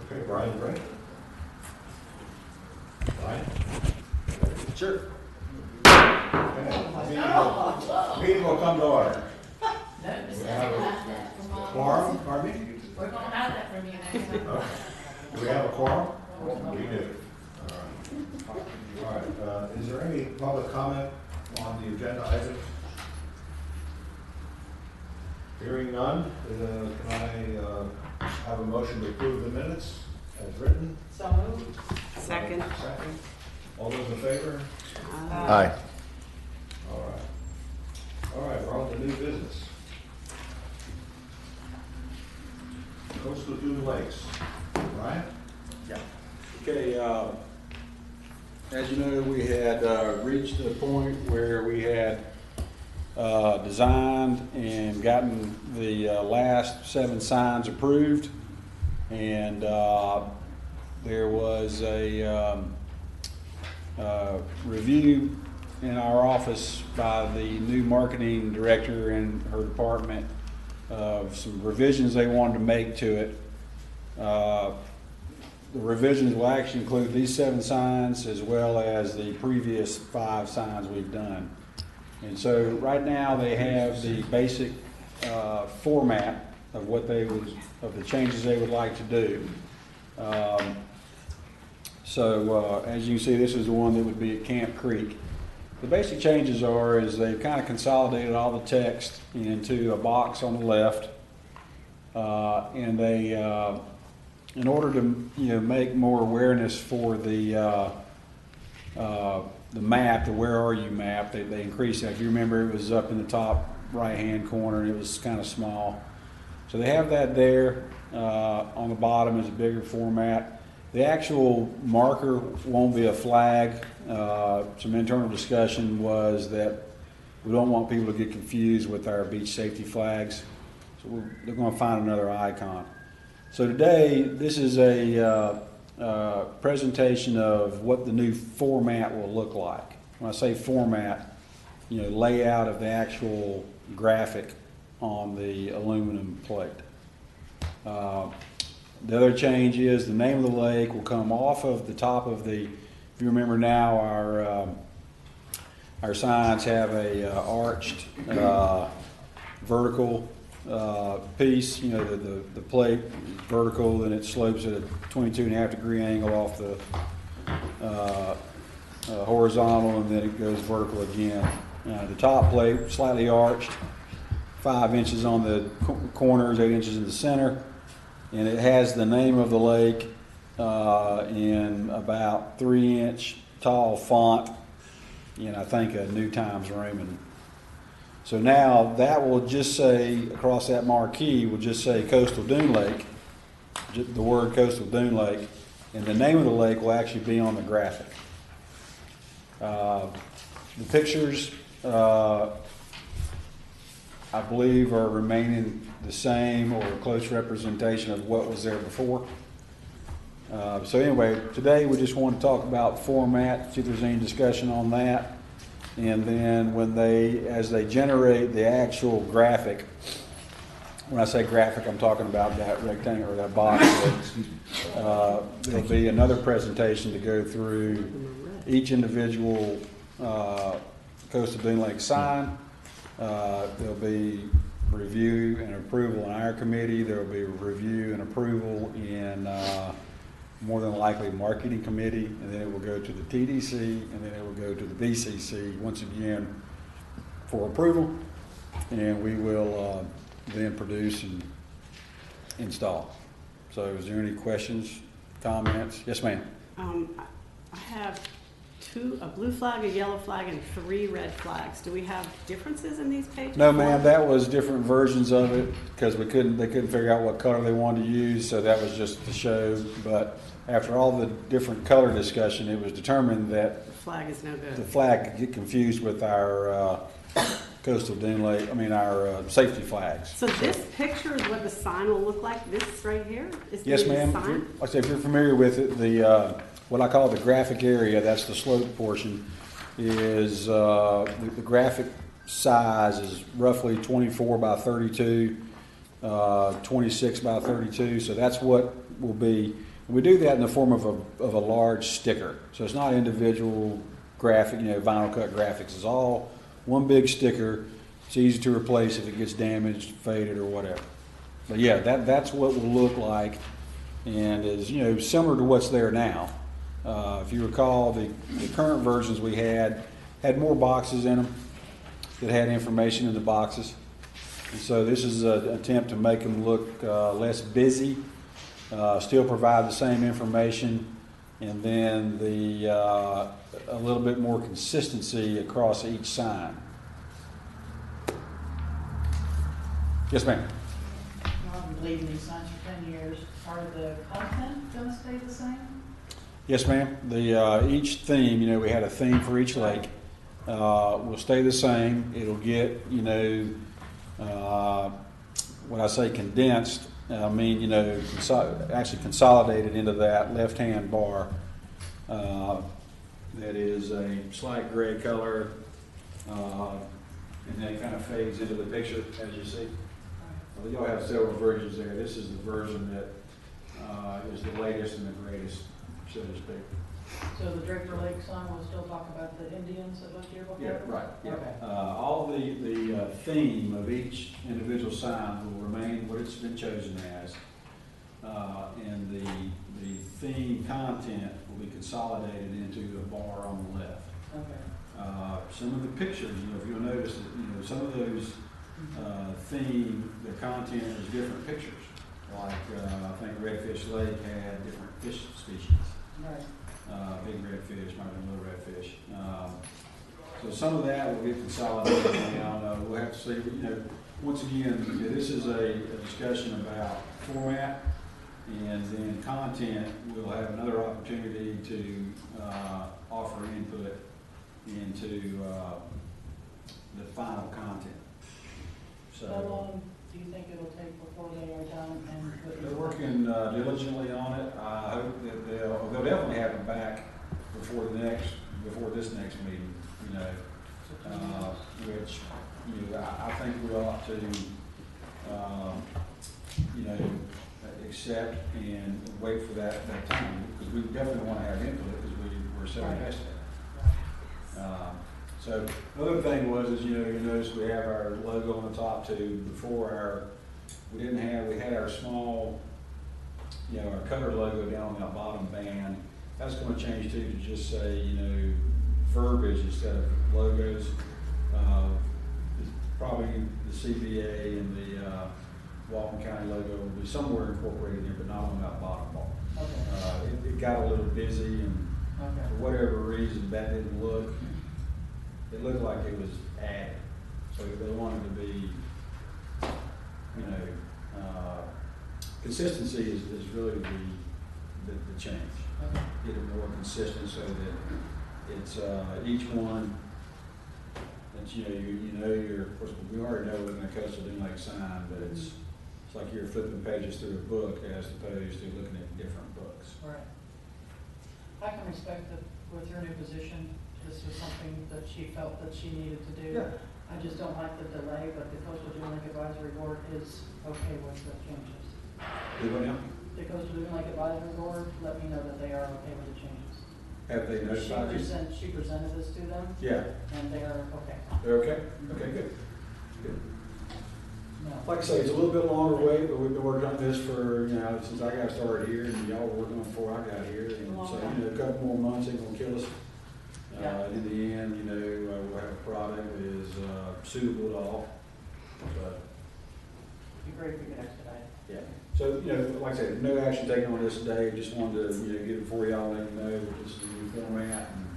Okay, Brian, ready? Brian? Sure. Okay, meeting will come to order. We have a quorum, pardon me? We're going to have that from you next time. Okay. Do we have a quorum? We do. All right. Is there any public comment on the agenda items? Hearing none, can I have a motion to approve the minutes as written? So moved. Second. Second. All those in favor? Aye. All right. All right, we're on to new business. Coastal Dune Lakes. Brian? Yeah. Okay, as you know, we had reached the point where we had designed and gotten the last 7 signs approved, and there was a review in our office by the new marketing director and her department of some revisions they wanted to make to it. The revisions will actually include these 7 signs as well as the previous 5 signs we've done. And so right now they have the basic format of what they would, of the changes they would like to do. As you can see, this is the one that would be at Camp Creek. The basic changes is they've kind of consolidated all the text into a box on the left, and they, in order to make more awareness for the map, the Where Are You map, they increased that. If you remember, it was up in the top right-hand corner, and it was kind of small. So they have that there. On the bottom is a bigger format. The actual marker won't be a flag. Some internal discussion was that we don't want people to get confused with our beach safety flags. So they're going to find another icon. So today, this is a presentation of what the new format will look like. When I say format, layout of the actual graphic on the aluminum plate. The other change is the name of the lake will come off of the top of the, if you remember now, our signs have a arched vertical piece, the plate vertical, and it slopes at a 22.5-degree angle off the horizontal, and then it goes vertical again. The top plate slightly arched, 5 inches on the corners, 8 inches in the center, and it has the name of the lake in about 3-inch tall font, I think a New Times Roman. So now that will just say, across that marquee, will just say Coastal Dune Lake, the word Coastal Dune Lake, and the name of the lake will actually be on the graphic. The pictures, I believe, are remaining the same or a close representation of what was there before. So anyway, today we just want to talk about format, see if there's any discussion on that. And then as they generate the actual graphic, when I say graphic, I'm talking about that rectangle or that box. There'll be another presentation to go through each individual Coastal Dune Lake sign. There'll be review and approval in our committee. There will be review and approval in more than likely marketing committee, and then it will go to the TDC, and then it will go to the BCC once again for approval, and we will then produce and install. So is there any questions, comments? Yes, ma'am. I have a blue flag, a yellow flag, and 3 red flags. Do we have differences in these pages? No, ma'am. That was different versions of it because they couldn't figure out what color they wanted to use, so that was just to show. But after all the different color discussion, it was determined that the flag is no good. The flag could get confused with our Coastal Dune Lake. Our safety flags. So this picture is what the sign will look like. This right here is the yes, ma'am. Like I said, if you're familiar with it, the what I call the graphic area, that's the slope portion, is the graphic size is roughly 24 by 32, 26 by 32. So that's what will be We do that in the form of a large sticker. So it's not individual graphic, vinyl cut graphics. It's all one big sticker. It's easy to replace if it gets damaged, faded, or whatever. But yeah, that's what will look like, and is similar to what's there now. If you recall, the current versions we had more boxes in them that had information in the boxes, and so this is an attempt to make them look less busy, still provide the same information, and then a little bit more consistency across each sign. Yes, ma'am. I've been leaving these signs for 10 years. Are the content going to stay the same? Yes, ma'am. Each theme, we had a theme for each lake, will stay the same. It'll get, when I say condensed, I mean, actually consolidated into that left-hand bar. That is a slight gray color, and then it kind of fades into the picture, as you see. Y'all have several versions there. This is the version that is the latest and the greatest, so to speak. So the Draper Lake sign will still talk about the Indians that lived here before? Yeah, right. Yeah. Okay. All the theme of each individual sign will remain what it's been chosen as, and the theme content will be consolidated into a bar on the left. Okay. Some of the pictures, if you'll notice, that, some of those theme, the content is different pictures. Like I think Redfish Lake had different fish species. Right. Big redfish, might be little redfish. So some of that will get consolidated down. We'll have to see. Once again, this is a discussion about format, and then content. We'll have another opportunity to offer input into the final content. So, How long do you think it will take before they are done and put they're in? working diligently on it. I hope that they'll definitely have it back before this next meeting. Which I think we ought to accept and wait for that time, because we definitely want to have input, because we're so invested. So another thing was you notice we have our logo on the top too. Before we had our small, our color logo down on that bottom band. That's going to change too, to just say, verbiage instead of logos. Probably the CBA and the Walton County logo will be somewhere incorporated in, but not on that bottom bar. Okay. It got a little busy, and Okay. for whatever reason, that didn't look. It looked like it was added, so they wanted to be, consistency is really the change. Okay. Get it more consistent so that it's each one. That of course we already know we're going to Coastal Dune Lake sign, but it's like you're flipping pages through a book as opposed to looking at different books. Right. I can respect that with your new position, this was something that she felt that she needed to do. Yeah. I just don't like the delay, but the Coastal Dune Lake Advisory Board is okay with the changes. Do what now? The Coastal Dune Lake Advisory Board let me know that they are okay with the changes. Have they notified you? She presented this to them, Yeah. and they are okay. They're okay? Okay, good. Good. No. Like I say, it's a little bit longer wait, but we've been working on this for, since I got started here, and y'all were working on it before I got here. And so, a couple more months ain't gonna kill us. Yeah. In the end, we'll have a product that is suitable to all. So, It'd be great if we could expedite it. yeah. So, like I said, no action taken on this today. Just wanted to, get it before y'all, let you know that this is a new format. And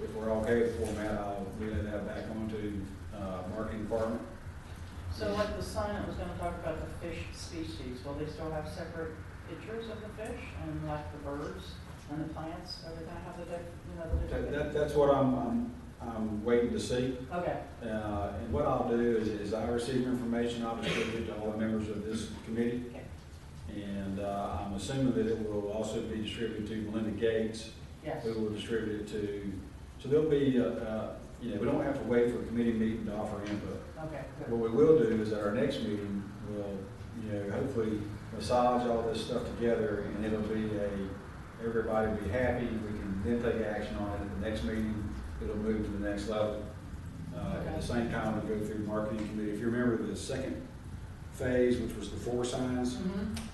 if we're okay with the format, I'll relay that back onto marketing department. So like the sign that was gonna talk about the fish species, will they still have separate pictures of the fish and like the birds and the plants? Are they gonna have the different? That's what I'm waiting to see. Okay, And what I'll do is I receive information, I'll distribute it to all the members of this committee. okay, And I'm assuming that it will also be distributed to Melinda Gates, yes. who will distribute it to, so there'll be we don't have to wait for a committee meeting to offer input. Okay, good. What we will do is at our next meeting, we'll, hopefully massage all this stuff together, and it'll be everybody will be happy. We can then take action on it. At the next meeting, it'll move to the next level. At the same time, we'll go through marketing committee. If you remember the second phase, which was the 4 signs,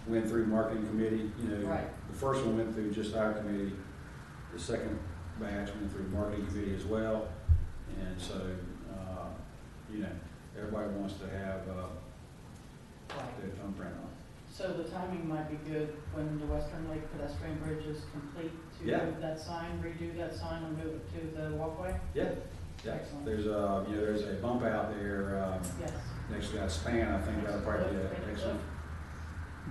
went through marketing committee. Right. The first one went through just our committee. The second batch went through marketing committee as well. And so, everybody wants to have their thumbprint on it. So the timing might be good when the Western Lake pedestrian bridge is complete to Yeah. move that sign, redo that sign and move it to the walkway? Yeah. Excellent. There's a bump out there, Yes. next to that span. I think that'll probably be an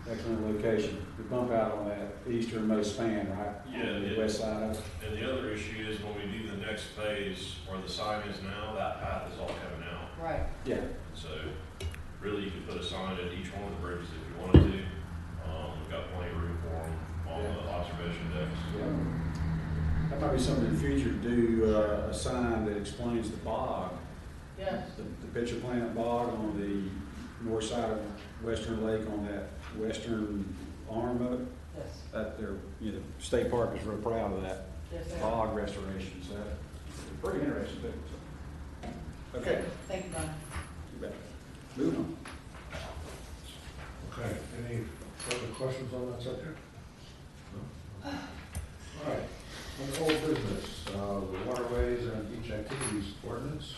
excellent location. The bump out on that easternmost span, right? Yeah, On the it- west side of it. And the other issue is when we do the next phase where the sign is now, that path is all coming out. Right. Yeah. So really you could put a sign at each one of the bridges if you wanted to. We've got plenty of room for them on the observation decks. Yeah. That might be something in the future to do, a sign that explains the bog, Yes. the pitcher plant bog on the north side of Western Lake on that western arm of it. Yes. That they're, State Park is real proud of that Yes, they are. bog restoration, so it's pretty interesting too. So. Okay. Thank you, Don. You bet. Moving on. Okay, any further questions on that subject? No? All right, on old business, the waterways and beach activities ordinance.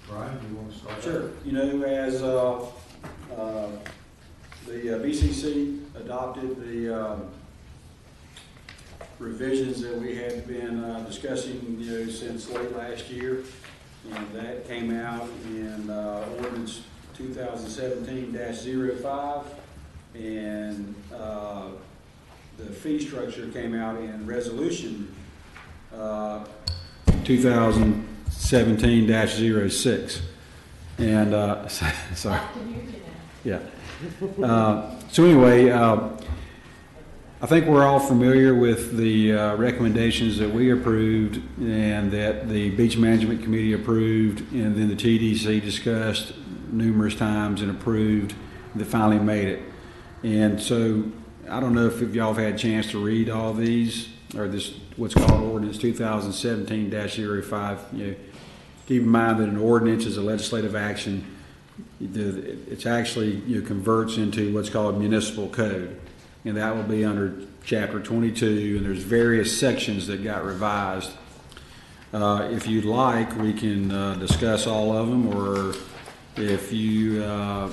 Brian, do you want to start? Sure. As the BCC adopted the revisions that we had been discussing, since late last year, and that came out in ordinance 2017-05, and the fee structure came out in resolution 2017-06. And sorry. Yeah. So anyway, I think we're all familiar with the recommendations that we approved and that the Beach Management Committee approved, and then the TDC discussed numerous times and approved, that finally made it. And so I don't know if y'all have had a chance to read all these, or this, what's called ordinance 2017-05. Keep in mind that an ordinance is a legislative action. It's actually, converts into what's called municipal code, and that will be under chapter 22, and there's various sections that got revised. If you'd like, we can discuss all of them, or if you are,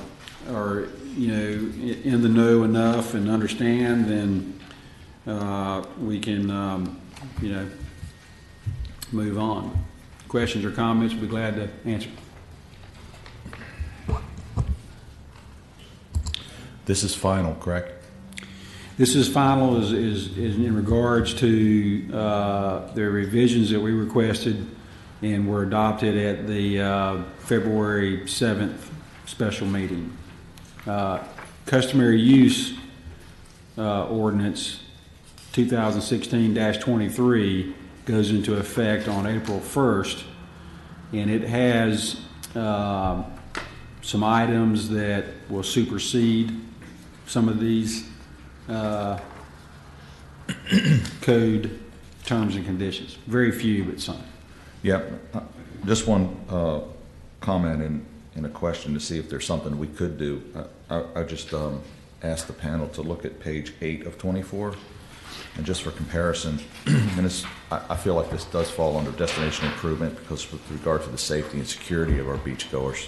in the know enough and understand, then we can, move on. Questions or comments, we'd be glad to answer. This is final, correct? This is final is in regards to the revisions that we requested and were adopted at the February 7th special meeting. Customary use ordinance 2016-23 goes into effect on April 1st, and it has some items that will supersede some of these code terms and conditions. Very few, but some. Yeah. Just one comment and a question to see if there's something we could do. I just asked the panel to look at page 8 of 24, and just for comparison, and I feel like this does fall under destination improvement, because with regard to the safety and security of our beachgoers,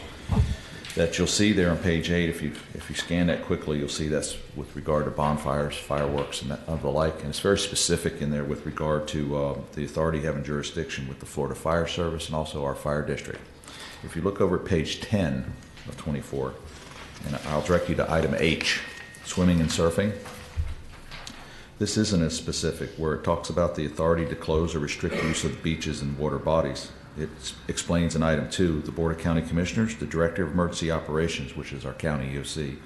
that you'll see there on page 8, if you scan that quickly, you'll see that's with regard to bonfires, fireworks, and the like, and it's very specific in there with regard to the authority having jurisdiction with the Florida Fire Service and also our fire district. If you look over at page 10 of 24, and I'll direct you to item H, swimming and surfing. This isn't as specific, where it talks about the authority to close or restrict use of beaches and water bodies. It explains in item 2, the Board of County Commissioners, the Director of Emergency Operations, which is our county EOC,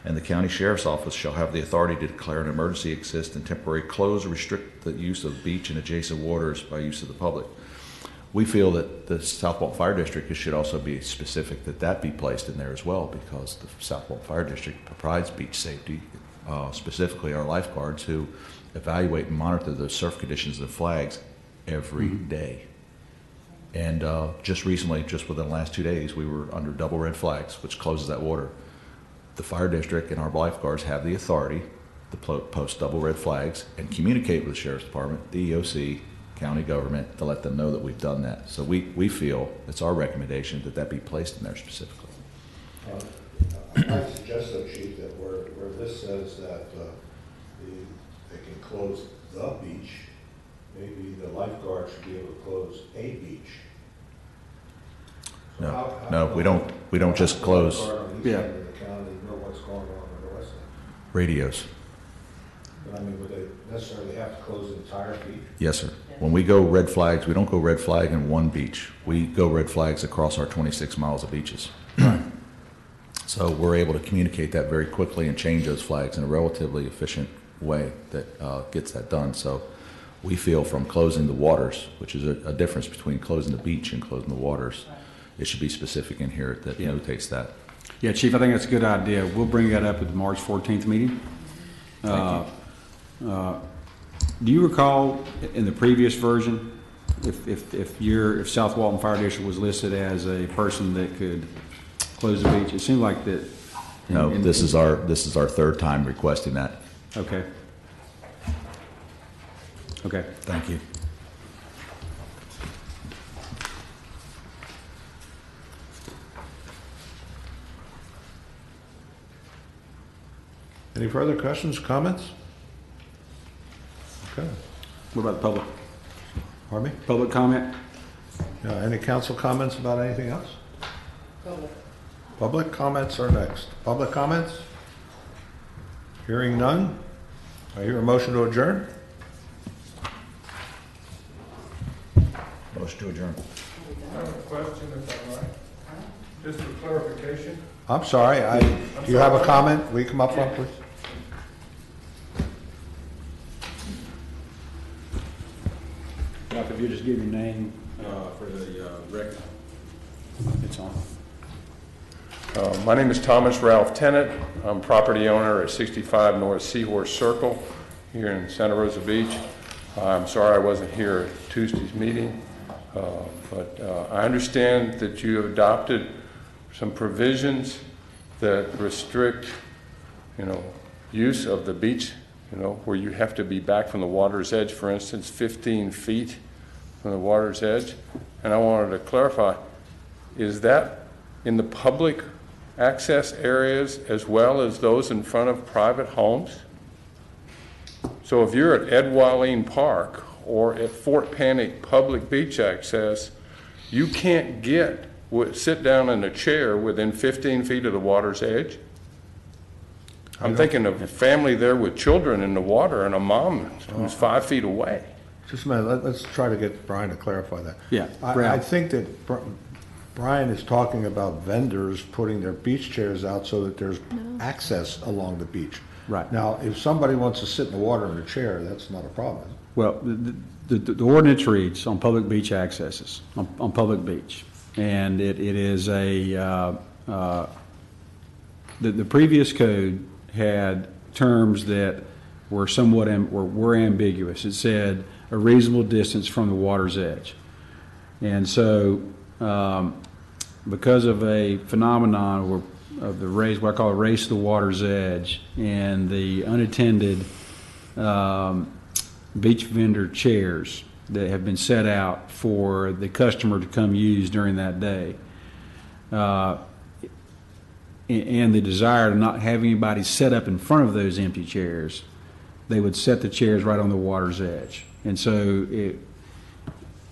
and the County Sheriff's Office shall have the authority to declare an emergency exist and temporarily close or restrict the use of beach and adjacent waters by use of the public. we feel that the South Walton Fire District, it should also be specific that be placed in there as well, because the South Walton Fire District provides beach safety, specifically our lifeguards who evaluate and monitor the surf conditions of the flags every day. And just recently, just within the last 2 days, we were under double red flags, which closes that water. The fire district and our lifeguards have the authority to post double red flags and communicate with the Sheriff's Department, the EOC, county government, to let them know that we've done that. So we feel, it's our recommendation that be placed in there specifically. I might suggest, though, Chief, that where this says that they can close the beach, maybe the lifeguard should be able to close a beach. So No, we don't just close On the east end of the county, know what's going on the west end. radios. But I mean, would they necessarily have to close the entire beach? Yes, sir. When we go red flags, we don't go red flag in one beach. We go red flags across our 26 miles of beaches. So we're able to communicate that very quickly and change those flags in a relatively efficient way that gets that done. So we feel from closing the waters, which is a difference between closing the beach and closing the waters, it should be specific in here that notates that. Yeah, Chief, I think that's a good idea. We'll bring that up at the March 14th meeting. Do you recall in the previous version, if South Walton Fire District was listed as a person that could close the beach? It seemed like that. No, this is our third time requesting that. Okay. Okay. Thank you. Any further questions, comments? Okay. What about the public? Pardon me? Public comment? Any council comments about anything else? Public comments are next. Public comments? Hearing none? I hear a motion to adjourn. Motion to adjourn. I have a question, if I'm right. Just for clarification. I'm sorry, do you have a comment? Will you come up front, please? Ralph, if you just give your name for the record. It's on. My name is Thomas Ralph Tennant. I'm property owner at 65 North Seahorse Circle here in Santa Rosa Beach. I'm sorry I wasn't here at Tuesday's meeting, but I understand that you have adopted some provisions that restrict, use of the beach, where you have to be back from the water's edge, for instance, 15 feet from the water's edge. And I wanted to clarify, is that in the public access areas as well as those in front of private homes? So if you're at Ed Walleen Park or at Fort Panic Public Beach Access, you can't sit down in a chair within 15 feet of the water's edge? I'm thinking of a family there with children in the water and a mom who's 5 feet away. Just a minute, let's try to get Brian to clarify that. Yeah, I think that Brian is talking about vendors putting their beach chairs out so that there's access along the beach. Right. Now, if somebody wants to sit in the water in a chair, that's not a problem. Well, the ordinance reads on public beach accesses, on public beach. And it is the previous code had terms that were somewhat were ambiguous. It said a reasonable distance from the water's edge. And so because of a phenomenon of the race, what I call a race to the water's edge, and the unattended beach vendor chairs that have been set out for the customer to come use during that day, and the desire to not have anybody set up in front of those empty chairs, they would set the chairs right on the water's edge. And so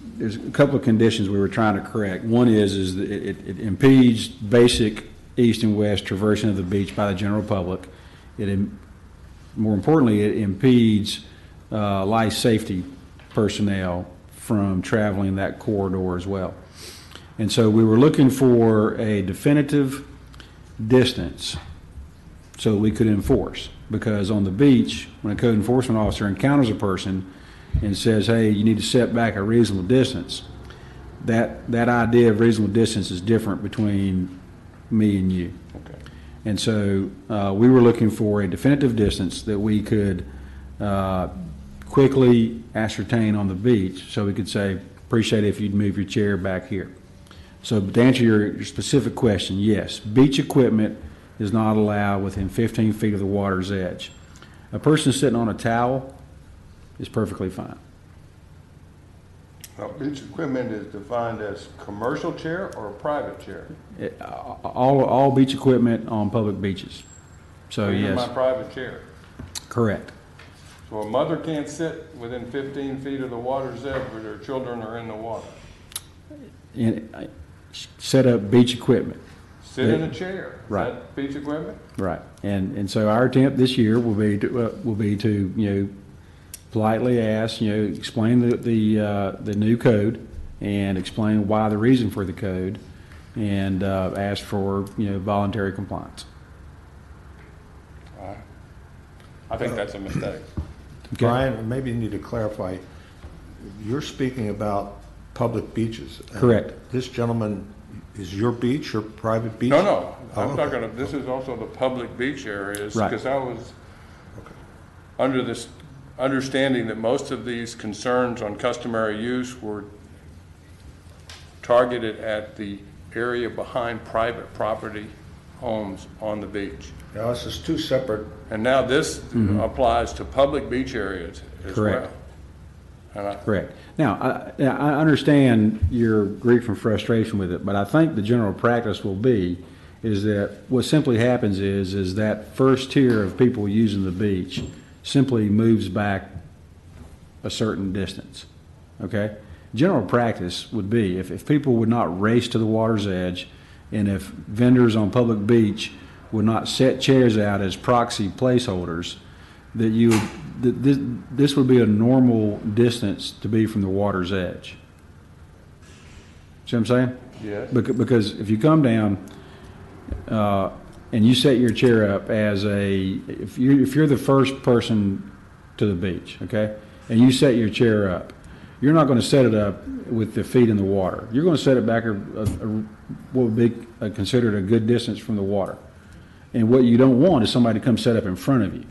there's a couple of conditions we were trying to correct. One is that it impedes basic east and west traversing of the beach by the general public. More importantly, it impedes life safety personnel from traveling that corridor as well. And so we were looking for a definitive distance so that we could enforce. Because on the beach, when a code enforcement officer encounters a person and says, hey, you need to set back a reasonable distance, that idea of reasonable distance is different between me and you. Okay. And so we were looking for a definitive distance that we could quickly ascertain on the beach, so we could say, appreciate it if you'd move your chair back here. So to answer your specific question, yes, beach equipment is not allowed within 15 feet of the water's edge. A person sitting on a towel is perfectly fine. Now, beach equipment is defined as commercial chair or a private chair? All beach equipment on public beaches. So Even yes, my private chair. correct. So a mother can't sit within 15 feet of the water's edge where their children are in the water. Set up beach equipment. Sit in a chair. Is Right. that beach equipment? Right, and so our attempt this year will be to politely ask, explain the new code and explain why the reason for the code, and ask for voluntary compliance. I think that's a mistake. Okay? Brian, maybe you need to clarify, you're speaking about public beaches. Correct. This gentleman, is your beach, your private beach? No, I'm Oh, talking, this is also the public beach areas. Right. Because I was under this understanding that most of these concerns on customary use were targeted at the area behind private property homes on the beach. Now, this is two separate, And now this applies to public beach areas as Correct. well. And Correct. Now, I understand your grief and frustration with it, but I think the general practice will be is that what simply happens is that first tier of people using the beach simply moves back a certain distance, okay? General practice would be if people would not race to the water's edge, and if vendors on public beach would not set chairs out as proxy placeholders, that this would be a normal distance to be from the water's edge. See what I'm saying? Yes. Because if you come down and you set your chair up as if you're the first person to the beach, okay, and you set your chair up, you're not going to set it up with the feet in the water. You're going to set it back what would be considered a good distance from the water. And what you don't want is somebody to come set up in front of you.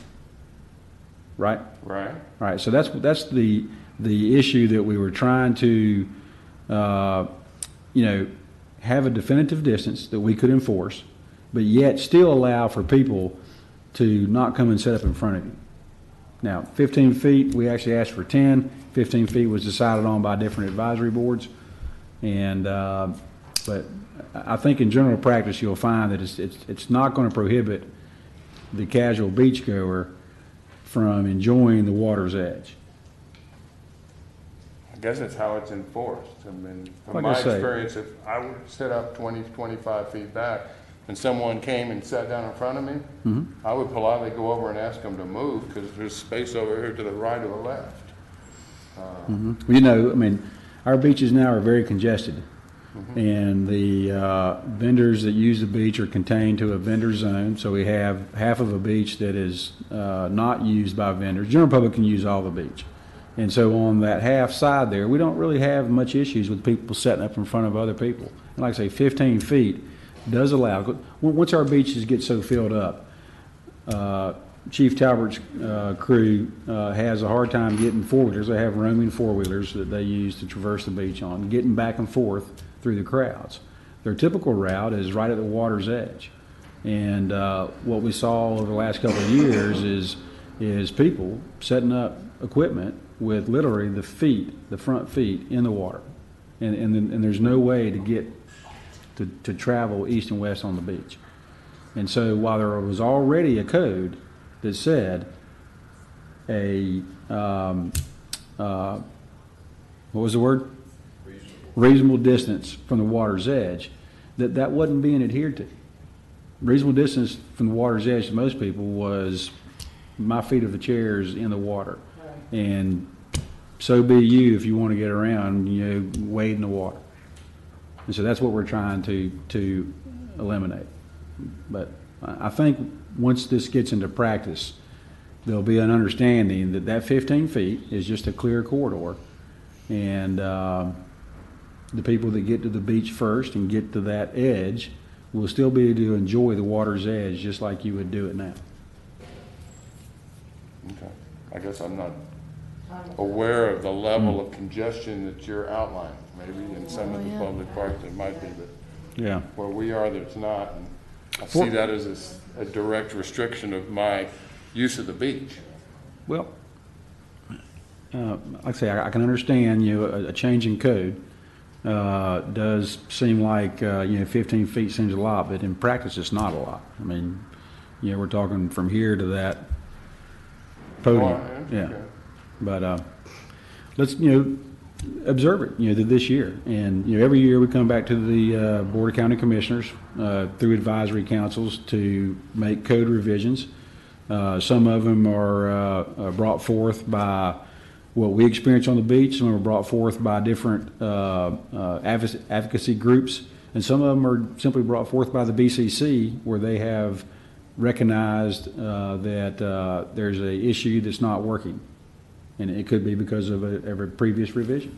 Right? Right. All right. So that's the issue that we were trying to, have a definitive distance that we could enforce, but yet still allow for people to not come and set up in front of you. Now, 15 feet, we actually asked for 10. 15 feet was decided on by different advisory boards, and but I think in general practice you'll find that it's not going to prohibit the casual beachgoer from enjoying the water's edge. I guess that's how it's enforced. I mean, from Like my I say. experience, if I would set up 20, 25 feet back and someone came and sat down in front of me, I would politely go over and ask them to move because there's space over here to the right or the left. Well, our beaches now are very congested, and the vendors that use the beach are contained to a vendor zone. So we have half of a beach that is not used by vendors. General public can use all the beach, and so on that half side there, we don't really have much issues with people setting up in front of other people. And like I say, 15 feet does allow. Once our beaches get so filled up, Chief Talbert's crew has a hard time getting four-wheelers. They have roaming four-wheelers that they use to traverse the beach on, getting back and forth through the crowds. Their typical route is right at the water's edge. And what we saw over the last couple of years is people setting up equipment with literally the front feet in the water. And there's no way to get to travel east and west on the beach. And so while there was already a code that said what was the word? Reasonable distance from the water's edge, that wasn't being adhered to. Reasonable distance from the water's edge to most people was my feet of the chairs in the water. And so be you if you want to get around, wade in the water. And so that's what we're trying to eliminate. But I think once this gets into practice, there'll be an understanding that 15 feet is just a clear corridor, and the people that get to the beach first and get to that edge will still be able to enjoy the water's edge just like you would do it now. Okay. I guess I'm not aware of the level of congestion that you're outlining. Maybe in some of the public parks it might be, but Yeah. where we are, there's not. And I see that as a direct restriction of my use of the beach. Well, like I say, I can understand, a change in code does seem like, 15 feet seems a lot, but in practice, it's not a lot. I mean, we're talking from here to that podium. Yeah. Okay. But let's, observe it, this year. And, every year we come back to the Board of County Commissioners through advisory councils to make code revisions. Some of them are brought forth by what we experience on the beach. Some of them are brought forth by different advocacy groups. And some of them are simply brought forth by the BCC, where they have recognized that there's an issue that's not working. And it could be because of a previous revision.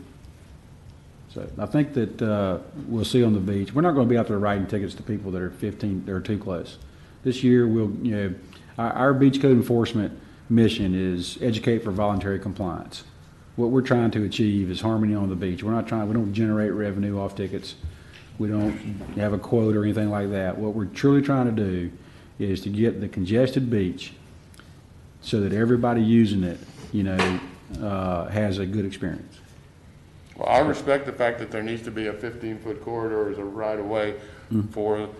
So I think that we'll see on the beach. We're not going to be out there writing tickets to people that are 15, that are too close. This year, our beach code enforcement mission is educate for voluntary compliance. What we're trying to achieve is harmony on the beach. We don't generate revenue off tickets. We don't have a quote or anything like that. What we're truly trying to do is to get the congested beach so that everybody using it, has a good experience. Well, I respect the fact that there needs to be a 15-foot corridor as a right-of-way for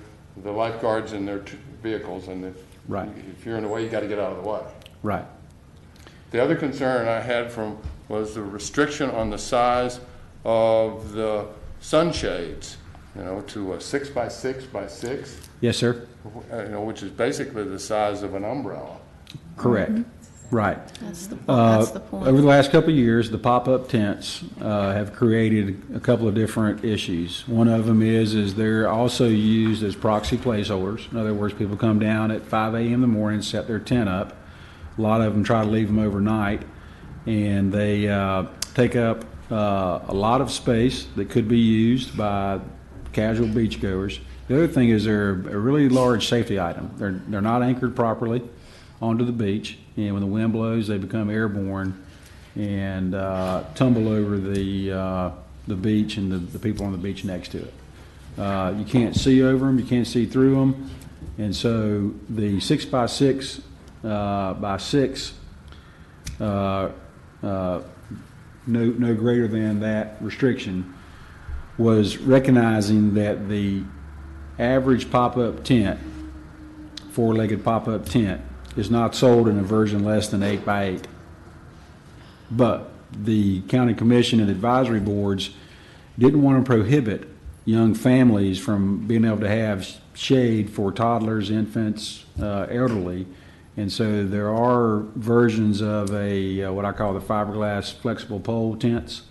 the lifeguards and their vehicles, and Right. if you're in the way, you got to get out of the way. Right. The other concern I had was the restriction on the size of the sunshades, to a 6 by 6 by 6, Yes, sir. which is basically the size of an umbrella. Correct. Right. That's the point. Over the last couple of years, the pop-up tents have created a couple of different issues. One of them is they're also used as proxy placeholders. In other words, people come down at 5 a.m. in the morning, set their tent up. A lot of them try to leave them overnight, and they take up a lot of space that could be used by casual beachgoers. The other thing is they're a really large safety item. They're not anchored properly onto the beach, and when the wind blows, they become airborne and tumble over the beach and the people on the beach next to it. You can't see over them, you can't see through them, and so the 6 by 6 by 6, no greater than that restriction, was recognizing that the average pop-up tent, four-legged pop-up tent, is not sold in a version less than 8 by 8. But the county commission and advisory boards didn't want to prohibit young families from being able to have shade for toddlers, infants, elderly. And so there are versions of what I call the fiberglass flexible pole tents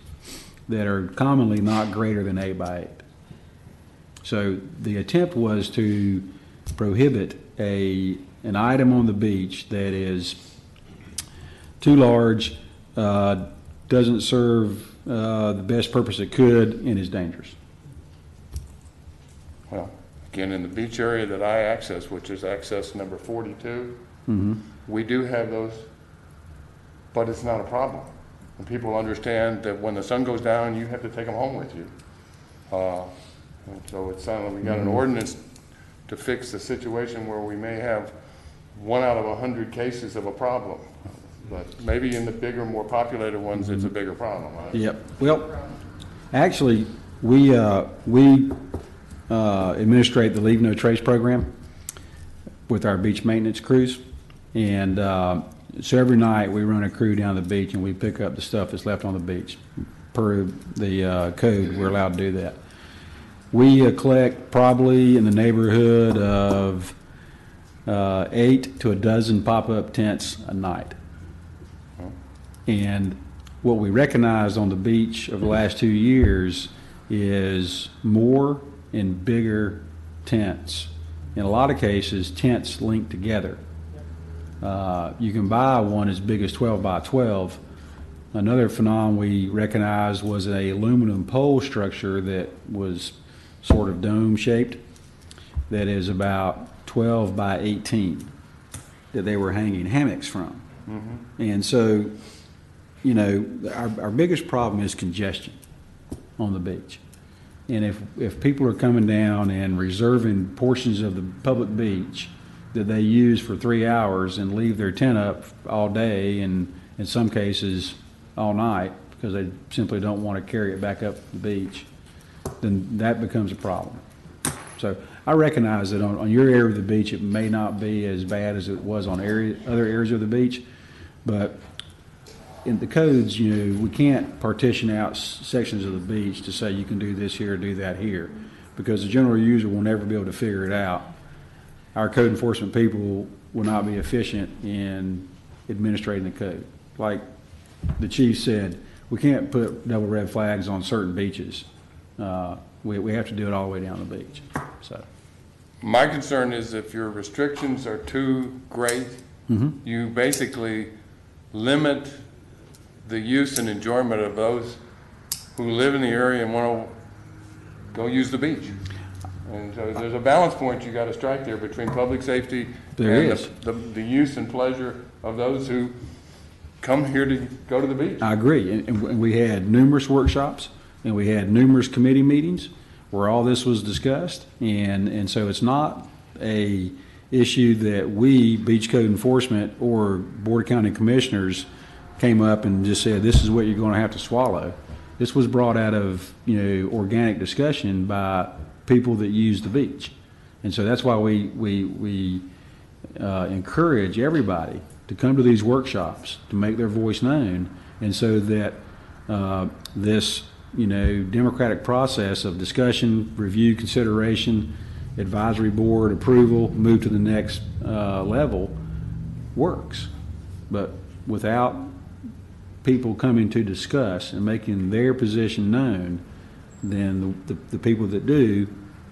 that are commonly not greater than 8 by 8. So the attempt was to prohibit an item on the beach that is too large, doesn't serve the best purpose it could, and is dangerous. Well, again, in the beach area that I access, which is access number 42, we do have those, but it's not a problem. And people understand that when the sun goes down, you have to take them home with you. And so it sounds like we got an ordinance to fix the situation where we may have 1 out of 100 cases of a problem. But maybe in the bigger, more populated ones, it's a bigger problem. Right? Yep. Well, actually, we administrate the Leave No Trace program with our beach maintenance crews. And so every night we run a crew down the beach and we pick up the stuff that's left on the beach. Per the code, we're allowed to do that. We collect probably in the neighborhood of 8 to a dozen pop-up tents a night. And what we recognized on the beach over the last 2 years is more and bigger tents. In a lot of cases, tents linked together. You can buy one as big as 12 by 12, Another phenomenon we recognized was a aluminum pole structure that was sort of dome-shaped, that is about 12 by 18, that they were hanging hammocks from. And so, you know, our biggest problem is congestion on the beach. And if people are coming down and reserving portions of the public beach that they use for 3 hours and leave their tent up all day, and in some cases all night, because they simply don't want to carry it back up the beach, then that becomes a problem. So I recognize that on your area of the beach, it may not be as bad as it was on other areas of the beach, but in the codes, you know, we can't partition out sections of the beach to say you can do this here, do that here, because the general user will never be able to figure it out. Our code enforcement people will not be efficient in administrating the code. Like the chief said, we can't put double red flags on certain beaches. We have to do it all the way down the beach. So My concern is if your restrictions are too great, you basically limit the use and enjoyment of those who live in the area and want to go use the beach. And so there's a balance point you got to strike there between public safety and the use and pleasure of those who come here to go to the beach. I agree. And we had numerous workshops and we had numerous committee meetings where all this was discussed. And so it's not a issue that we, Beach Code Enforcement or Board of County Commissioners, came up and just said, this is what you're going to have to swallow. This was brought out of, you know, organic discussion by people that use the beach. And so that's why we encourage everybody to come to these workshops to make their voice known, and so that this, you know, democratic process of discussion, review, consideration, advisory board approval, move to the next level works. But without people coming to discuss and making their position known, then the people that do,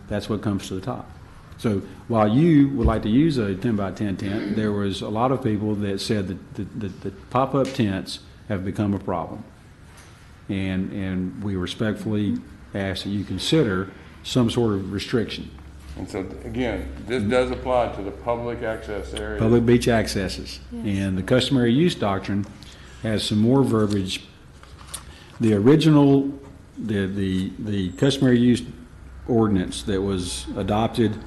that's what comes to the top. So while you would like to use a 10 by 10 tent, there was a lot of people that said that the pop-up tents have become a problem. And we respectfully ask that you consider some sort of restriction. And so, again, this does apply to the public access area. Public beach accesses. Yes. And the customary use doctrine has some more verbiage. The original, the customary use ordinance that was adopted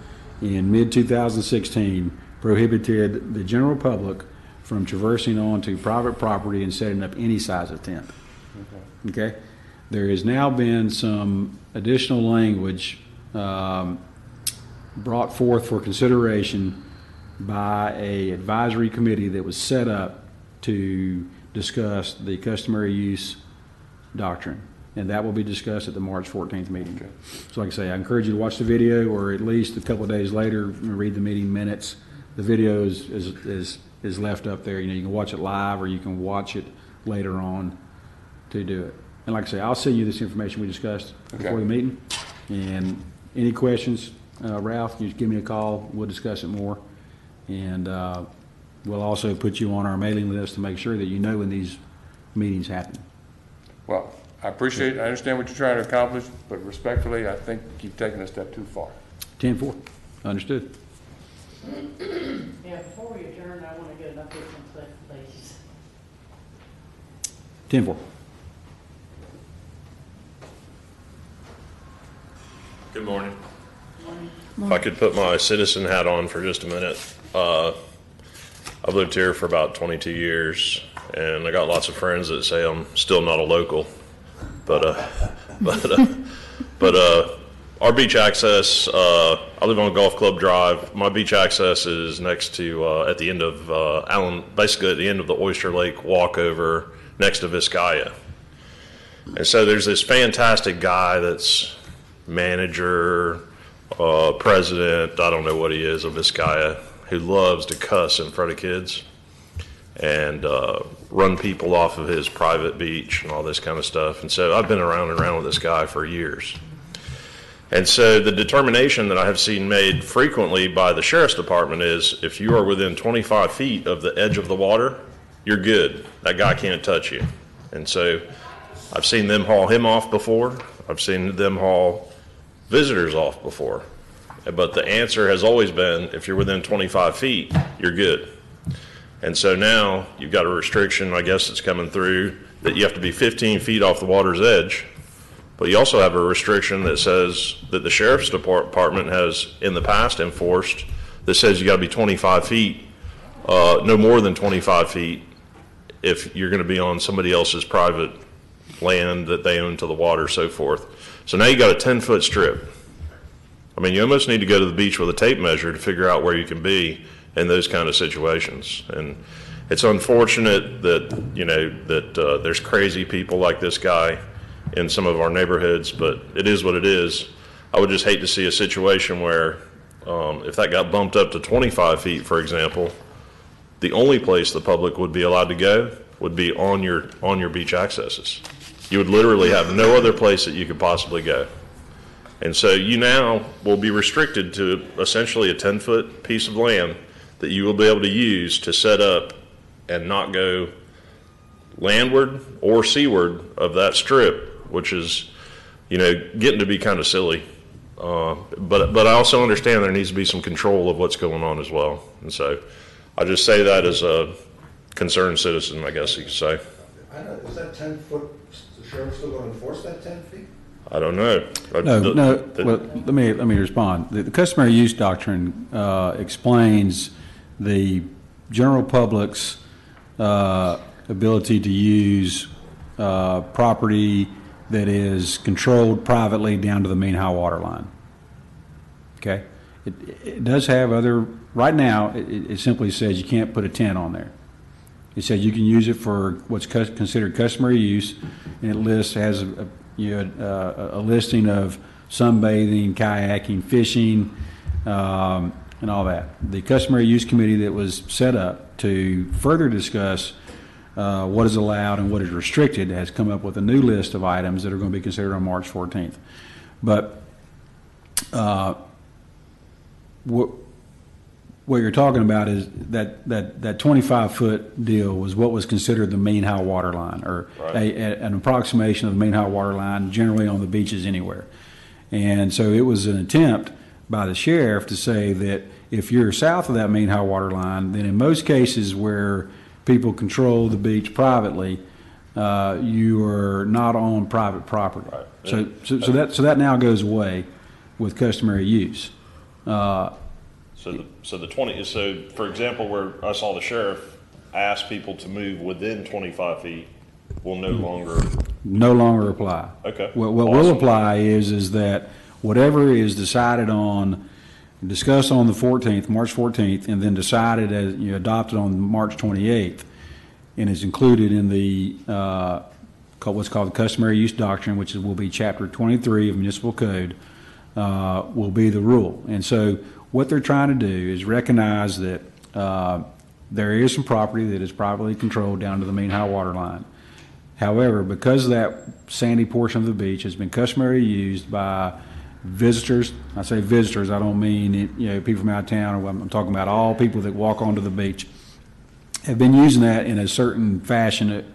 in mid-2016 prohibited the general public from traversing onto private property and setting up any size of tent. Okay? There has now been some additional language brought forth for consideration by an advisory committee that was set up to discuss the customary use doctrine. And that will be discussed at the March 14th meeting. Okay. So like I say, I encourage you to watch the video, or at least a couple of days later, read the meeting minutes. The video is left up there. You know, you can watch it live or you can watch it later on to do it. And like I say, I'll send you this information we discussed before the meeting. And any questions, Ralph, you just give me a call. We'll discuss it more. And we'll also put you on our mailing list to make sure that you know when these meetings happen. Well, I appreciate it. I understand what you're trying to accomplish, but respectfully, I think you've taken a step too far. 10-4. Understood. Yeah, before we adjourn, I want to get an update from Cliff, please. 10-4. Good morning. If I could put my citizen hat on for just a minute. I've lived here for about 22 years, and I got lots of friends that say I'm still not a local. But our beach access, I live on Golf Club Drive. My beach access is next to, at the end of Allen, basically at the end of the Oyster Lake walkover next to Vizcaya. And so there's this fantastic guy that's manager, president, I don't know what he is, of Vizcaya, who loves to cuss in front of kids and run people off of his private beach and all this kind of stuff. And so I've been around and around with this guy for years. And so the determination that I have seen made frequently by the sheriff's department is if you are within 25 feet of the edge of the water, you're good. That guy can't touch you. And so I've seen them haul him off before. I've seen them haul visitors off before. But the answer has always been, if you're within 25 feet, you're good. And so now you've got a restriction, I guess, that's coming through that you have to be 15 feet off the water's edge. But you also have a restriction that says that the sheriff's department has in the past enforced that says you got to be 25 feet, no more than 25 feet if you're going to be on somebody else's private land that they own to the water, so forth. So now you got a 10-foot strip. I mean, you almost need to go to the beach with a tape measure to figure out where you can be in those kind of situations. And it's unfortunate that, you know, that there's crazy people like this guy in some of our neighborhoods, but it is what it is. I would just hate to see a situation where if that got bumped up to 25 feet, for example, the only place the public would be allowed to go would be on your beach accesses. You would literally have no other place that you could possibly go. And so you now will be restricted to essentially a 10-foot piece of land that you will be able to use to set up and not go landward or seaward of that strip, which is, you know, getting to be kind of silly. But I also understand there needs to be some control of what's going on as well. And so I just say that as a concerned citizen, I guess you could say. I know, is that 10 foot, the sheriff's still going to enforce that 10 feet? I don't know. Well, let me respond. The customary use doctrine explains the general public's ability to use property that is controlled privately down to the mean high water line. Okay? It does have other, right now, it simply says you can't put a tent on there. It says you can use it for what's considered customary use, and it has a listing of sunbathing, kayaking, fishing, and all that. The customary use committee that was set up to further discuss what is allowed and what is restricted has come up with a new list of items that are going to be considered on March 14th. But what you're talking about is that 25-foot deal was what was considered the mean high water line, or right. An approximation of the mean high water line generally on the beaches anywhere. And so it was an attempt by the sheriff to say that if you're south of that mean high water line, then in most cases where people control the beach privately, you are not on private property. Right. So that now goes away with customary use. So for example, where I saw the sheriff ask people to move within 25 feet will no longer apply. Okay. What will apply is that whatever is decided on, discussed on the 14th, March 14th, and then decided as adopted on March 28th, and is included in the what's called the customary use doctrine, which will be Chapter 23 of Municipal Code, will be the rule. And so what they're trying to do is recognize that there is some property that is privately controlled down to the mean high water line. However, because that sandy portion of the beach has been customary used by visitors, I say visitors, I don't mean people from out of town, or I'm talking about all people that walk onto the beach, have been using that in a certain fashion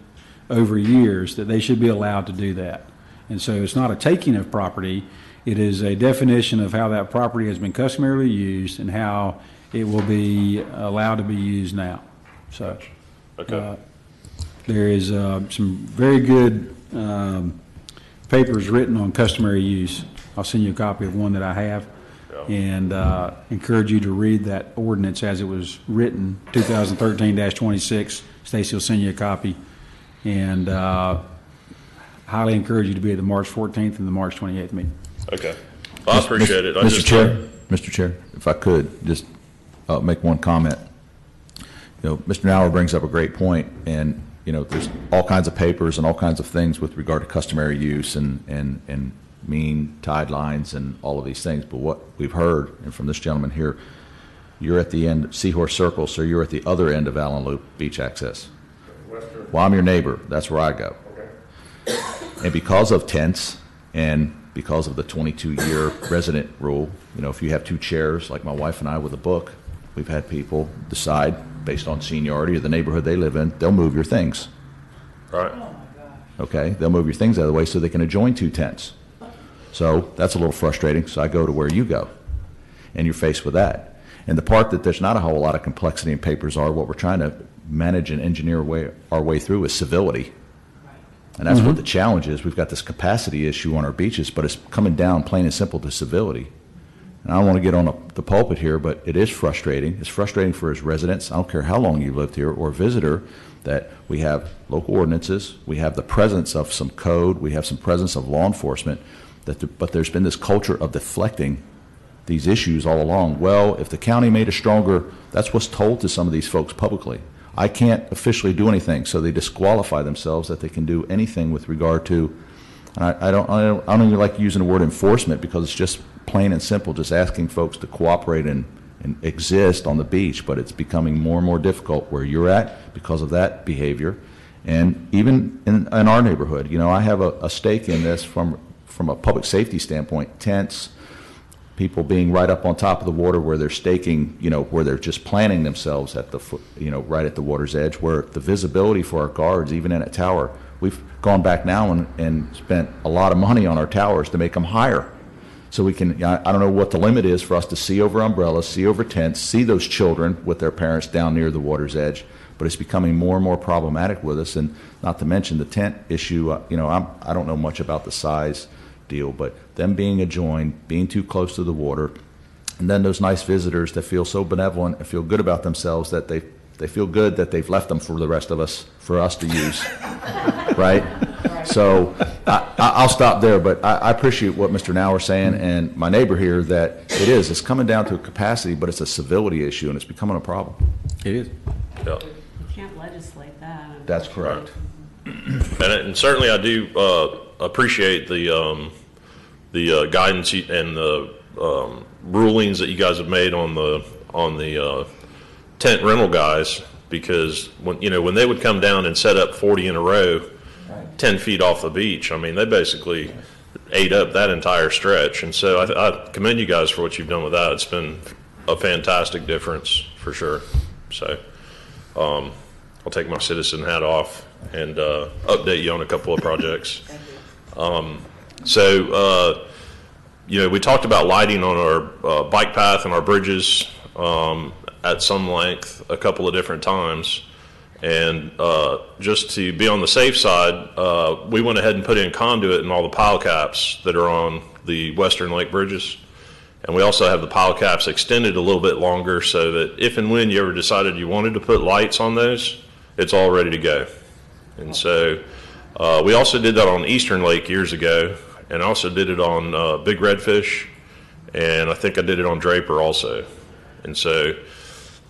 over years, that they should be allowed to do that. And so it's not a taking of property, it is a definition of how that property has been customarily used and how it will be allowed to be used now. So okay. There is some very good papers written on customary use. I'll send you a copy of one that I have, and encourage you to read that ordinance as it was written, 2013-26. Stacy will send you a copy, and highly encourage you to be at the March 14th and the March 28th meeting. Okay. Well, I appreciate it. Mr. Chair, if I could just make one comment. Mr. Nauer brings up a great point, and there's all kinds of papers and all kinds of things with regard to customary use and mean tide lines and all of these things. But what we've heard, and from this gentleman here, you're at the end of Seahorse Circle, so you're at the other end of Allen Loop beach access. Western. Well, I'm your neighbor. That's where I go. Okay. And because of tents and because of the 22-year resident rule, if you have two chairs, like my wife and I with a book, we've had people decide, based on seniority or the neighborhood they live in, they'll move your things. Right. Oh my God. okay? They'll move your things out of the way so they can adjoin 2 tents. So that's a little frustrating, so I go to where you go, and you're faced with that. And the part that there's not a whole lot of complexity in papers are what we're trying to manage and engineer our way through is civility. And that's what the challenge is. We've got this capacity issue on our beaches, but it's coming down plain and simple to civility. And I don't want to get on the pulpit here, but it is frustrating. It's frustrating for his residents. I don't care how long you've lived here, or a visitor, that we have local ordinances, we have the presence of some code, we have some presence of law enforcement, but there's been this culture of deflecting these issues all along. Well, if the county made a stronger, that's what's told to some of these folks publicly. I can't officially do anything, so they disqualify themselves that they can do anything with regard to. I don't even like using the word enforcement, because it's just plain and simple, just asking folks to cooperate and exist on the beach. But it's becoming more and more difficult where you're at because of that behavior, and even in our neighborhood. You know, I have a stake in this from a public safety standpoint. Tents, people being right up on top of the water where they're staking, you know, where they're just planting themselves at the foot, you know, right at the water's edge, where the visibility for our guards, even in a tower, we've gone back now and spent a lot of money on our towers to make them higher. So we can, I don't know what the limit is for us to see over umbrellas, see over tents, see those children with their parents down near the water's edge, but it's becoming more and more problematic with us. And not to mention the tent issue, you know, I don't know much about the size deal, but them being adjoined, being too close to the water, and then those nice visitors that feel so benevolent and feel good about themselves that they feel good that they've left them for the rest of us, for us to use, right? So I'll stop there, but I appreciate what Mr. Nauer is saying, and my neighbor here, that it's coming down to a capacity, but it's a civility issue, and it's becoming a problem. It is. Yeah. You can't legislate that. That's correct. And certainly I do appreciate the guidance and the rulings that you guys have made on the tent rental guys, because when they would come down and set up 40 in a row, 10 feet off the beach, I mean, they basically ate up that entire stretch. And so I commend you guys for what you've done with that. It's been a fantastic difference for sure. So I'll take my citizen hat off and update you on a couple of projects. We talked about lighting on our bike path and our bridges at some length a couple of different times. And just to be on the safe side, we went ahead and put in conduit in all the pile caps that are on the Western Lake bridges. And we also have the pile caps extended a little bit longer so that if and when you ever decided you wanted to put lights on those, it's all ready to go. And so we also did that on Eastern Lake years ago, and I also did it on Big Redfish, and I think I did it on Draper also. And so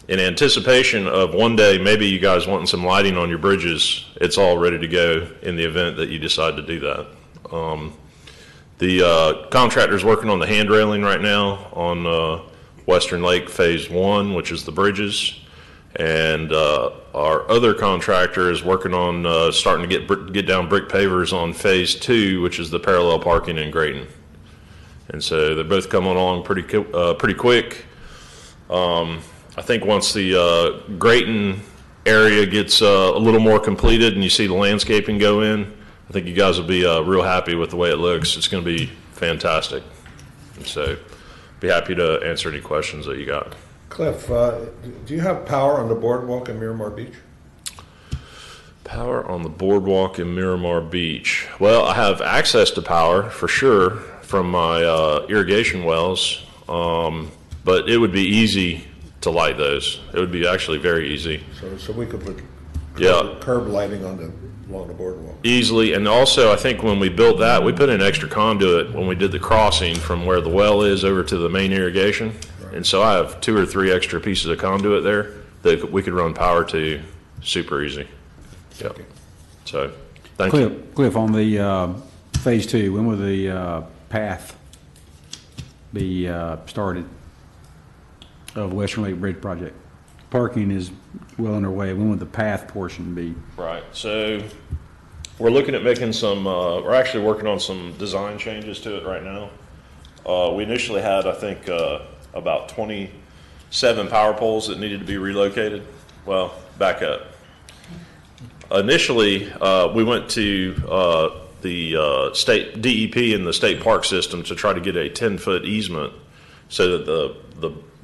in anticipation of one day maybe you guys wanting some lighting on your bridges, it's all ready to go in the event that you decide to do that. The contractor's working on the hand railing right now on Western Lake Phase 1, which is the bridges. And our other contractor is working on starting to get down brick pavers on Phase 2, which is the parallel parking in Grayton. And so they're both coming along pretty quick. I think once the Grayton area gets a little more completed and you see the landscaping go in, I think you guys will be real happy with the way it looks. It's going to be fantastic. And so be happy to answer any questions that you got. Cliff, do you have power on the boardwalk in Miramar Beach? Power on the boardwalk in Miramar Beach. Well, I have access to power for sure from my irrigation wells, but it would be easy to light those. It would be actually very easy. So we could put Yeah. curb lighting along the boardwalk. Easily, and also I think when we built that, we put in extra conduit when we did the crossing from where the well is over to the main irrigation. Right. And so I have 2 or 3 extra pieces of conduit there that we could run power to super easy. Yeah. So, thank you. Cliff, on the Phase 2, when will the path be started of Western Lake Bridge project? Parking is well underway. When will the path portion be? Right. So we're looking at making some, we're actually working on some design changes to it right now. We initially had, I think, about 27 power poles that needed to be relocated. Well, back up. initially, we went to the state DEP and the state park system to try to get a 10-foot easement so that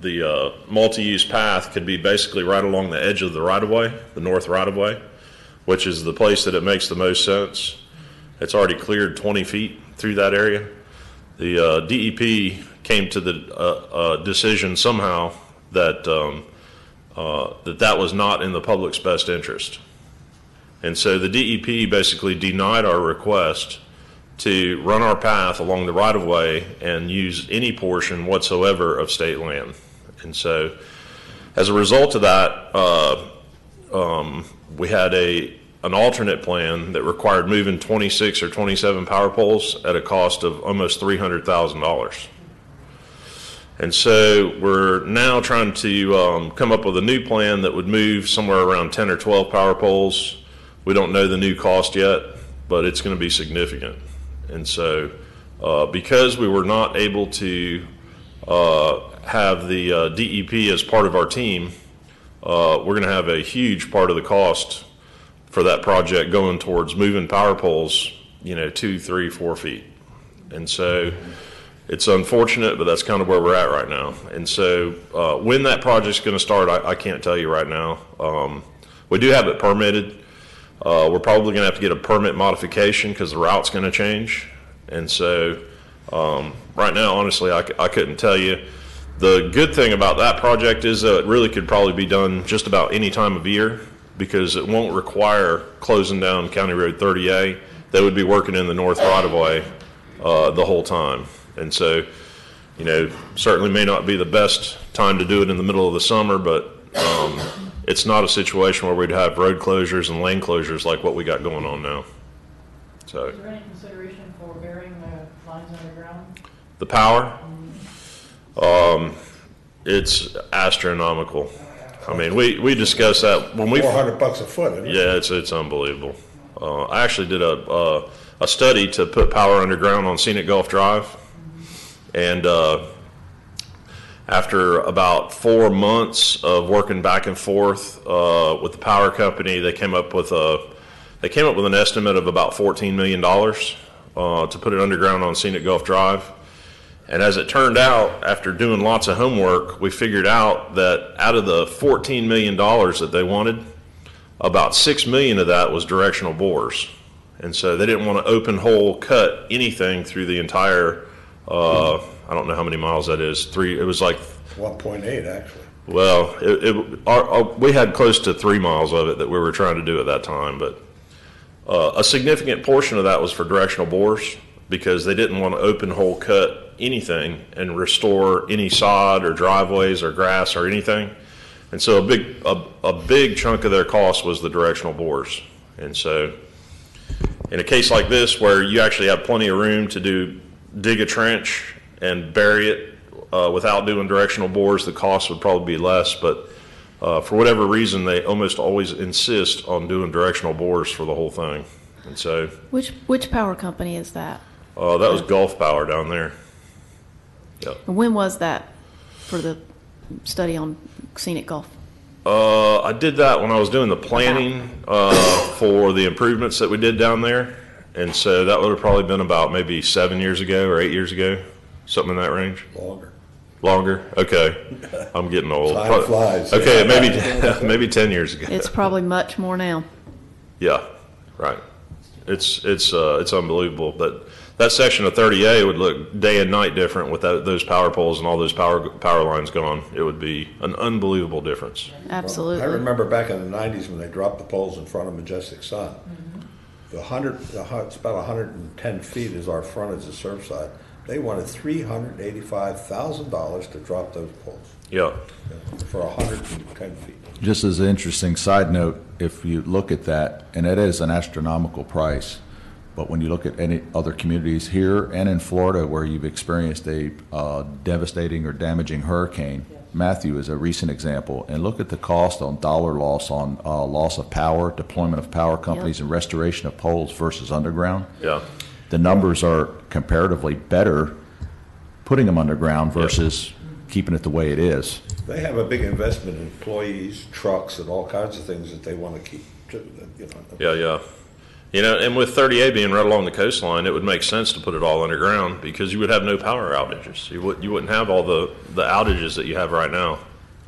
the multi-use path could be basically right along the edge of the right-of-way, the north right-of-way, which is the place that it makes the most sense. It's already cleared 20 feet through that area. The DEP came to the decision somehow that that was not in the public's best interest. And so the DEP basically denied our request to run our path along the right-of-way and use any portion whatsoever of state land. And so as a result of that, we had an alternate plan that required moving 26 or 27 power poles at a cost of almost $300,000. And so we're now trying to come up with a new plan that would move somewhere around 10 or 12 power poles. We don't know the new cost yet, but it's going to be significant. And so because we were not able to have the DEP as part of our team, we're going to have a huge part of the cost for that project going towards moving power poles, 2, 3, 4 feet. And so it's unfortunate, but that's kind of where we're at right now. And so when that project's going to start, I can't tell you right now. We do have it permitted. We're probably going to have to get a permit modification because the route's going to change. And so right now, honestly, I couldn't tell you. The good thing about that project is that it really could probably be done just about any time of year because it won't require closing down County Road 30A. They would be working in the north right-of-way the whole time. And so, certainly may not be the best time to do it in the middle of the summer, but it's not a situation where we'd have road closures and lane closures like what we got going on now. So, Is there any consideration for burying the lines underground? The power, it's astronomical. I mean, we discussed that when we $400 a foot, isn't it? Yeah, it's unbelievable. I actually did a study to put power underground on Scenic Gulf Drive, and after about 4 months of working back and forth with the power company, they came up with an estimate of about $14 million to put it underground on Scenic Gulf Drive. And as it turned out, after doing lots of homework, we figured out that out of the $14 million that they wanted, about $6 million of that was directional bores. And so they didn't want to open hole cut anything through the entire, I don't know how many miles that is. It was like 1.8 actually. Well, we had close to 3 miles of it that we were trying to do at that time, but a significant portion of that was for directional bores because they didn't want to open hole cut anything and restore any sod or driveways or grass or anything. And so a big chunk of their cost was the directional bores. And so in a case like this where you actually have plenty of room to dig a trench and bury it without doing directional bores, the cost would probably be less. But for whatever reason, they almost always insist on doing directional bores for the whole thing. And so Which power company is that? that was Gulf Power down there. Yep. And when was that for the study on Scenic Gulf? I did that when I was doing the planning for the improvements that we did down there. And so that would have probably been about maybe 7 years ago or 8 years ago, something in that range. Longer? Okay. I'm getting old. Time flies. Okay, maybe 10 years ago. It's probably much more now. Yeah, right. It's unbelievable. But that section of 30A would look day and night different with those power poles and all those power lines gone. It would be an unbelievable difference. Absolutely. I remember back in the 90s when they dropped the poles in front of Majestic Sun. It's about 110 feet is our frontage of Surfside. They wanted $385,000 to drop those poles. Yeah. For 110 feet. Just as an interesting side note, if you look at that, and it is an astronomical price, but when you look at any other communities here and in Florida where you've experienced a devastating or damaging hurricane, Matthew is a recent example, and look at the cost on dollar loss on loss of power, deployment of power companies, and restoration of poles versus underground. Yeah. The numbers are comparatively better putting them underground versus keeping it the way it is. They have a big investment in employees, trucks, and all kinds of things that they want to keep Yeah. You know, and with 30A being right along the coastline, it would make sense to put it all underground because you would have no power outages. You wouldn't have all the outages that you have right now.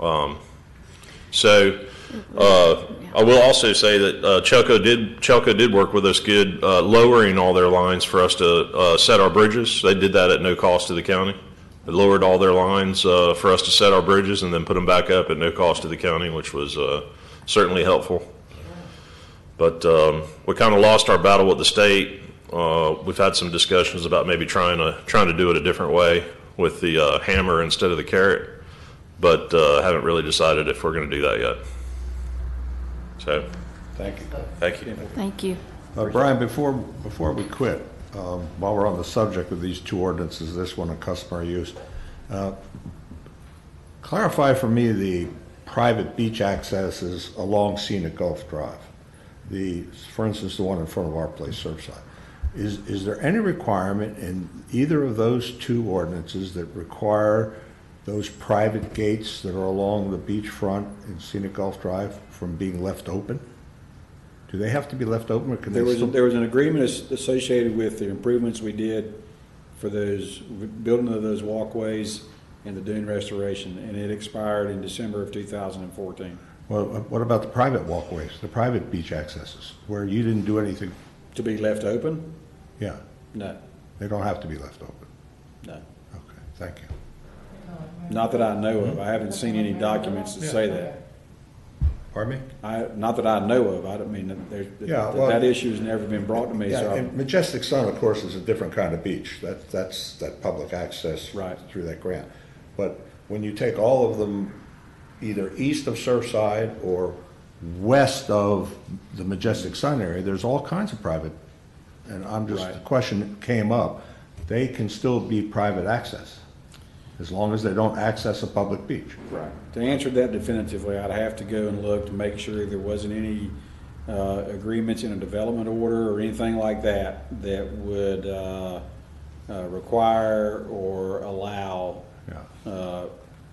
I will also say that Chelco did work with us good, lowering all their lines for us to set our bridges. They did that at no cost to the county. They lowered all their lines for us to set our bridges and then put them back up at no cost to the county, which was certainly helpful. But we kind of lost our battle with the state. We've had some discussions about maybe trying to do it a different way with the hammer instead of the carrot, but haven't really decided if we're going to do that yet. So, Thank you. thank you. Thank you. Brian, before we quit, while we're on the subject of these two ordinances, this one and customer use, clarify for me the private beach accesses along Scenic Gulf Drive. For instance, the one in front of our place, Surfside. Is there any requirement in either of those two ordinances that require those private gates that are along the beachfront in Scenic Gulf Drive from being left open? Do they have to be left open, or can There they still? was an agreement associated with the improvements we did for those, building of those walkways and the dune restoration, and it expired in December of 2014. Well, what about the private walkways, the private beach accesses, where you didn't do anything? To be left open? Yeah, No, they don't have to be left open. no. Okay, thank you. Not that I know of. I haven't seen any documents that say that. Pardon me? Not that I know of. I don't mean that issue has never been brought to me. Yeah, So and Majestic Sun, of course, is a different kind of beach. That's that public access Right. through that grant. But when you take all of them, either east of Surfside or west of the Majestic Sun area, there's all kinds of private. And Right. the question came up, they can still be private access, as long as they don't access a public beach. right. To answer that definitively, I'd have to go and look to make sure there wasn't any agreements in a development order or anything like that that would require or allow Yeah.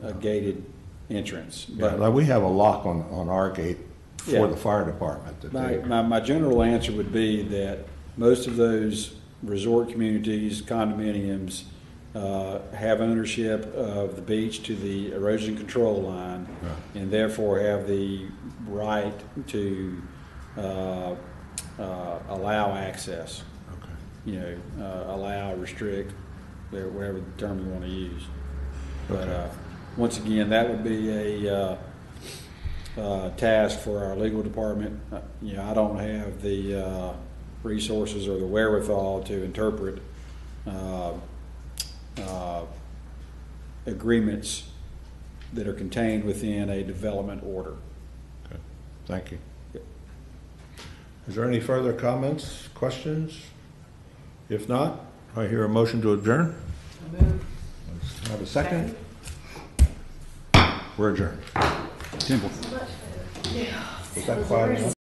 a gated entrance. Yeah, like we have a lock on our gate for Yeah. the fire department. That they- My general answer would be that most of those resort communities, condominiums, have ownership of the beach to the erosion control line, and therefore have the right to allow access. Okay. You know, allow, restrict, whatever term you want to use. But once again, that would be a task for our legal department. You know, I don't have the resources or the wherewithal to interpret agreements that are contained within a development order. Okay. Thank you. Is there any further comments, questions? If not, I hear a motion to adjourn. Let's have a second. We're adjourned. Temple. Was that quiet enough?